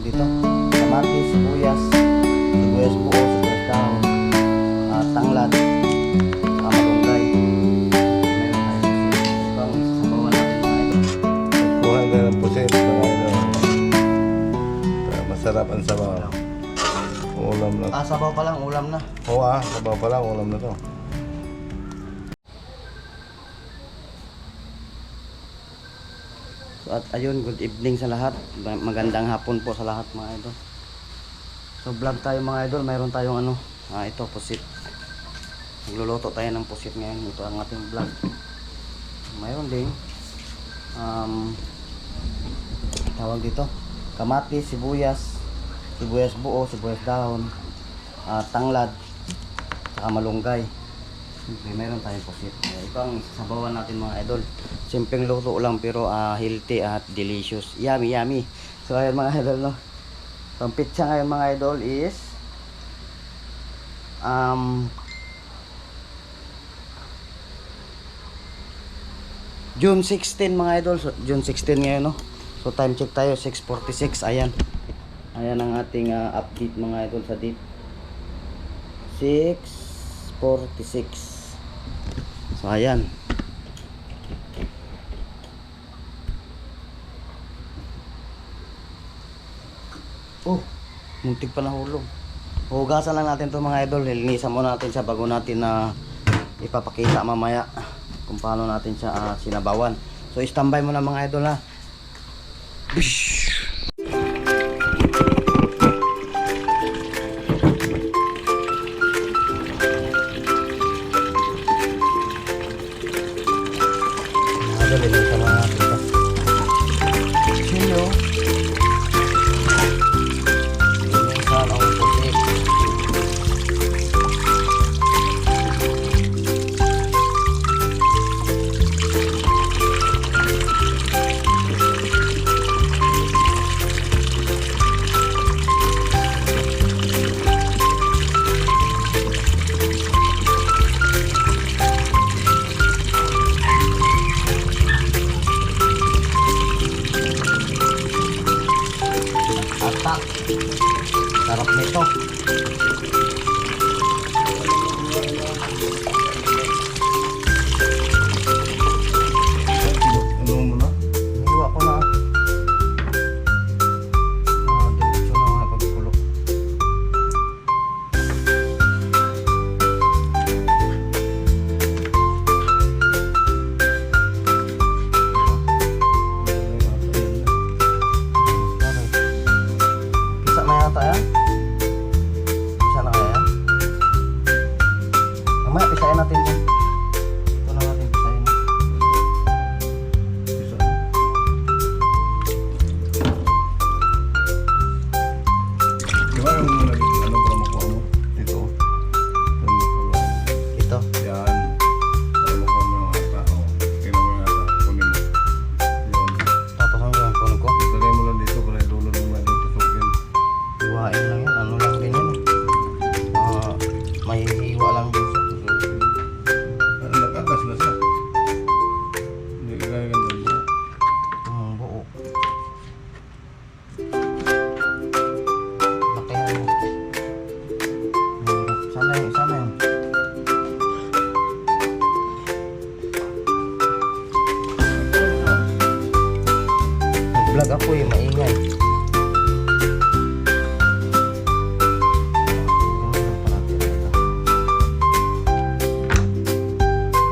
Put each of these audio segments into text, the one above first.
dito? Kamatis, sibuyas buo, sibuyas dahon, tanglad, malunggay. Meron tayo pusit. Ibang sabawan natin mga idol. Kuha na ng pusit mga idol. Masarap ang sabaw. Ulam na. Sabaw pa lang, ulam na. Oo sabaw pa lang, ulam na to. So, at ayun, good evening sa lahat. Magandang hapon po sa lahat mga idol. So vlog tayo mga idol, mayroon tayong ito pusit. Nagluluto tayo ng pusit ngayon. Ito ang ating vlog. Mayroon ding tawag dito, kamatis, sibuyas buo, sibuyas dahon, tanglad, saka malunggay. Mayroon tayong pusit. Ito ang sabawan natin mga idol. Simpleng luto lang pero healthy at delicious. Yummy, yummy. So ayun mga idol, no. Ang pitsa ngayon mga idol is June 16 mga idol. So, June 16 ngayon, no. So time check tayo 6:46. Ayan. Ayan ang ating update mga idol sa date. 6:46. So ayan. Oh, muntik pa nahulog. Hugasan lang natin to mga idol. Linisan muna natin siya bago natin ipapakita mamaya kung paano natin siya sinabawan. So standby muna mga idol ha. Bish! Linisan muna natin to. Hello. Linisan ang pusit. Atak. Sarap nito. Ano mo na? Hiwa ko na. Diretso na nga pagkulo. Pisa na yata yan? Pisa na kaya yan? Mamaya pisain natin yan. Ito na natin pisain. Di ba yung ano para makuha mo? Ito. Ito. Yan. Para makuha mo yung hata. Tingnan mo yung hata. Kunin mo. Yun. Tapos ang gawin ko ko. Ilagay mo lang dito para ilulod mo lang dito tutukin. Iwain lang yan. Ano lang din yan. May hiwa lang din siya. Ano nakagas na siya? Hindi kaya ganun. Buo. Lakihan mo. Sana yun, sana yun. Nag-vlog ako maingay.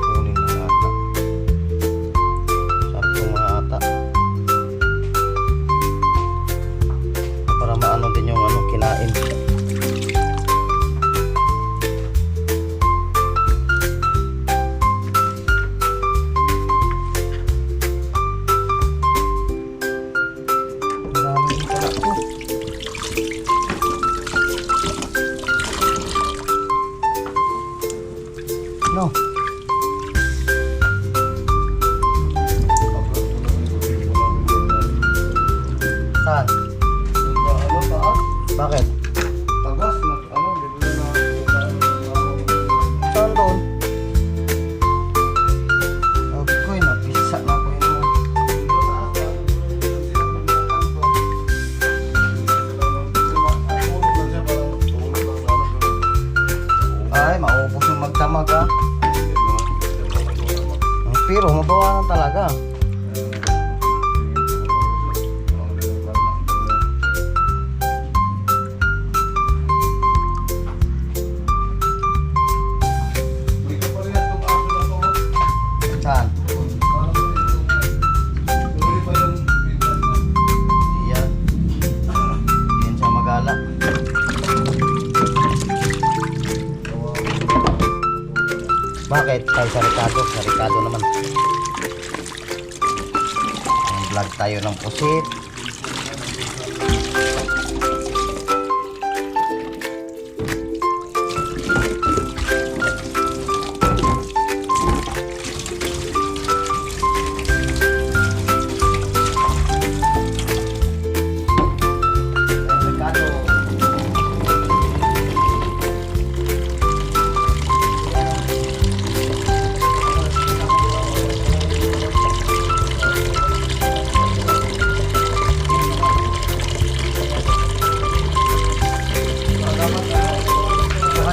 Kunin mo na ata. Sarap yung mga ata. Para maano din yung kinain. Marami din pala ito. No. Saan? Ano taas? Bakit? Tagas na ano? Bibili na Saan doon? Okay, napisa na ko yun. lang talaga. Saan? Yan. Yan siya magala. Bakit? Tayo sa Ricardo. Sa Ricardo naman. Vlog tayo ng pusit.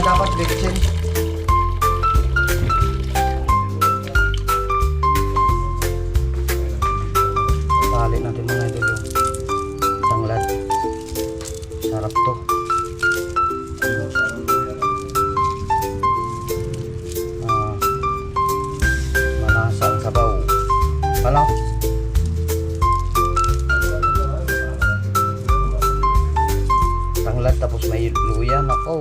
Dapat bitchin. Balik natin mga idol yung tanglad. Sarap to. Malasa ang sabaw. Ano? Tanglad tapos may luya. Nako.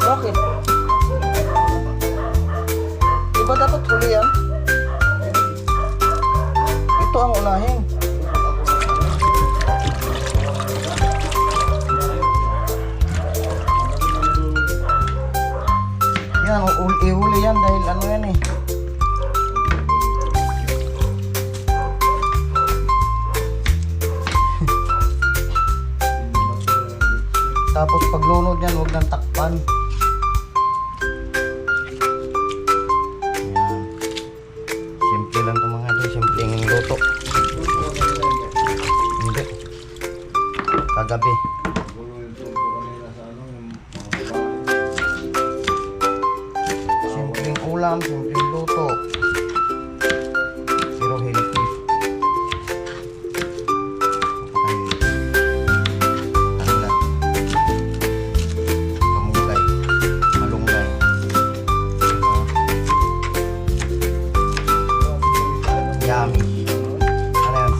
Bakit? Di ba dapat huli yan? Ito ang unahin. Yan, ihuli yan dahil ano yan eh. Tapos paglunod yan, huwag nang takpan. Ayan. Simple lang ito mga ito. Simpleng luto. Hindi. Kagabi. Simpleng ulam, simpleng luto. Pero healthy. Yummy. Ano yan?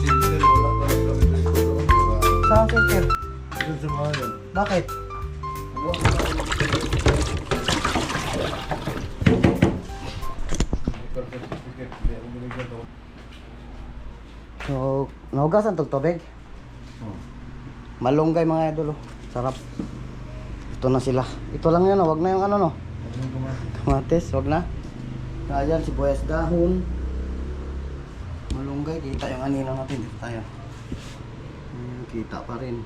Saan filter? Bakit? So, nahugasan tong tubig? Malunggay mga idol. Sarap. Ito na sila. Ito lang yan. Wag na yung ano no. Kamatis. Wag na. Ayan, sibuyas dahon. Malunggay, kita yung anino natin. Dito tayo. Kita pa rin.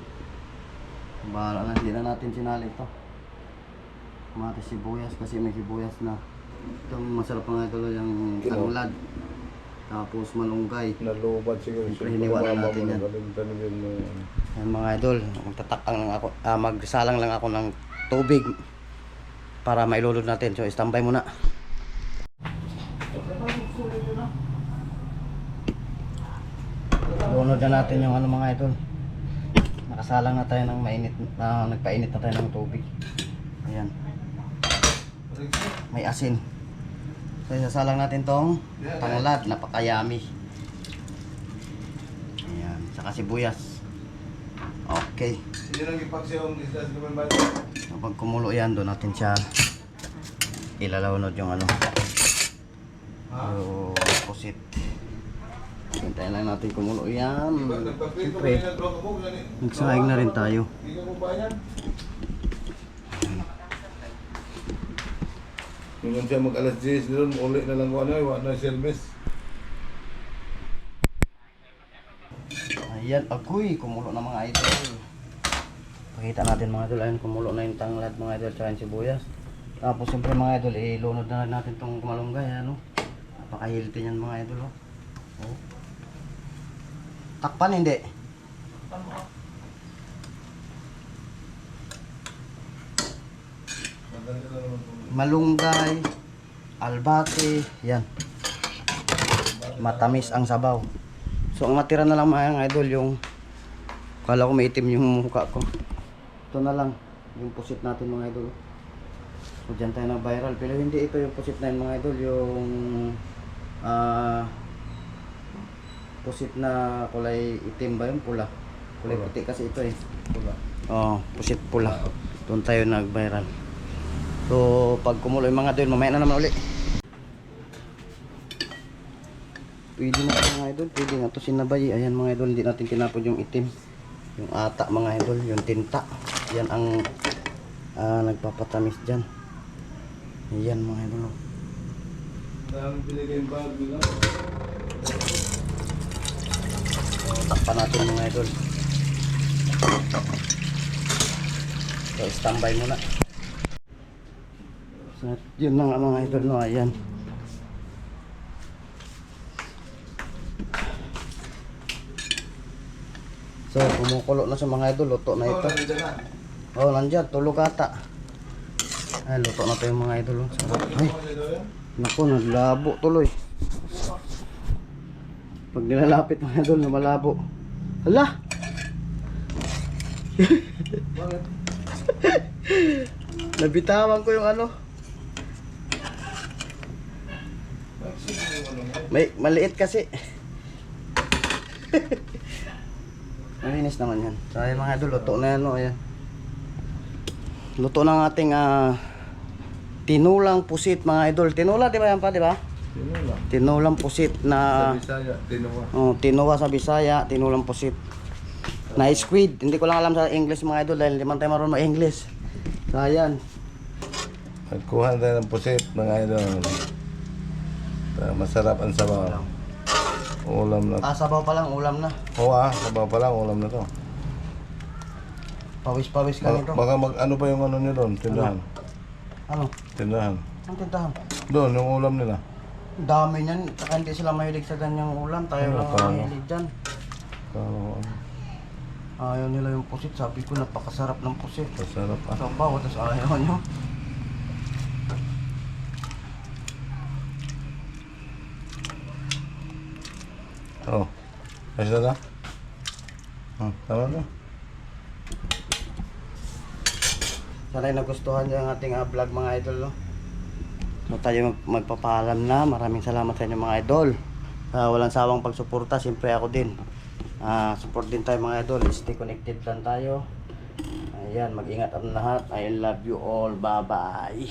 Bahala na, hindi na natin sinali ito. Kamatis, sibuyas kasi may sibuyas na. Itong masarap mga ito yung tanglad. Tapos malunggay. Nalubat siguro. Siyempre hiniwanan natin yan. Yan mga idol, magtatakang lang ako, magsalang lang ako ng tubig para mailulod natin. So standby muna. Lunod na natin yung ano mga idol. Nakasalang na tayo ng mainit, nagpainit na tayo ng tubig. Ayan. May asin. So isasalang natin tong tanglad, napakayami. Ayan, saka sibuyas. Okay. Kapag kumulo yan, doon natin siya ilalunod yung ano. Yung pusit. Hintayin lang natin kumulo yan. Siyempre, nagsaing na rin tayo. Yung siya mag-alas 10 doon, uli na lang ko ano, wala na service. Ayan, agoy, kumulo na mga idol. Pakita natin mga idol, ayun, kumulo na yung tanglad mga idol, tsaka yung sibuyas. Tapos siyempre mga idol, ilunod na natin itong malunggay, ano. Napaka-healthy niyan mga idol, oh. Oh. Takpan hindi. Maganda na naman po. Malunggay, albate, yan. Matamis ang sabaw. So ang natira na lang mga idol yung kala ko may itim yung mukha ko. Ito na lang yung pusit natin mga idol. So dyan tayo na viral pero hindi ito yung pusit na yun mga idol, yung pusit na kulay itim ba yun? Pula. Kulay Pula. puti kasi ito eh. Wala. Oh, pusit pula. Doon tayo nag-viral. So, pag kumulo yung mga idol, mamaya na naman uli. Pwede na ito mga idol, pwede na ito sinabay. Ayan mga idol, hindi natin tinapon yung itim. Yung ata mga idol, yung tinta. Yan ang nagpapatamis dyan. Ayan mga idol. Dahil binigay yung bag nila. So, takpan natin mga idol. So, standby muna. So, yun na nga mga idol, no? Ayan. So, kumukulo na sa mga idol. Luto na ito. Oh, nandyan. Tulog ata. Ay, luto na to yung mga idol. Oh. Sarap. Ay, naku, naglabo tuloy. Pag nilalapit mga idol, na malabo. Hala! Nabitawan ko yung ano. Maliit kasi. Malinis naman yan. So ayun mga idol, luto na yan. No? Ayan. Luto ng ating tinulang pusit mga idol. Tinula di ba yan pa, di ba? Tinula. Tinulang pusit na Sa Bisaya, tinuwa. tinuwa sa Bisaya, tinulang pusit. Na squid. Hindi ko lang alam sa English mga idol dahil hindi man tayo marunong English. So ayan. Nagkuha tayo ng pusit, mga idol. Masarap ang sabaw. Ulam na. Sabaw pa lang, ulam na. Oo sabaw pa lang, ulam na to. Pawis-pawis ka nito. Baka ano pa yung ano nyo doon, tindahan. Ano? Tindahan. Ang tindahan. Doon, yung ulam nila. Ang dami niyan. Saka hindi sila mahilig sa ganyang ulam. Tayo Ano, lang paano? ang mahilig dyan. Ano, Ayaw nila yung pusit. Sabi ko napakasarap ng pusit. masarap ah. Sabaw, tapos ayaw nyo. Oh. Ayos na na? Tama na. Sana'y nagustuhan nyo ang ating vlog mga idol. No? So tayo magpapaalam na. Maraming salamat sa inyo mga idol. Walang sawang pagsuporta. Siyempre ako din. Support din tayo mga idol. Stay connected lang tayo. Ayan, mag-ingat ang lahat. I love you all. Bye bye.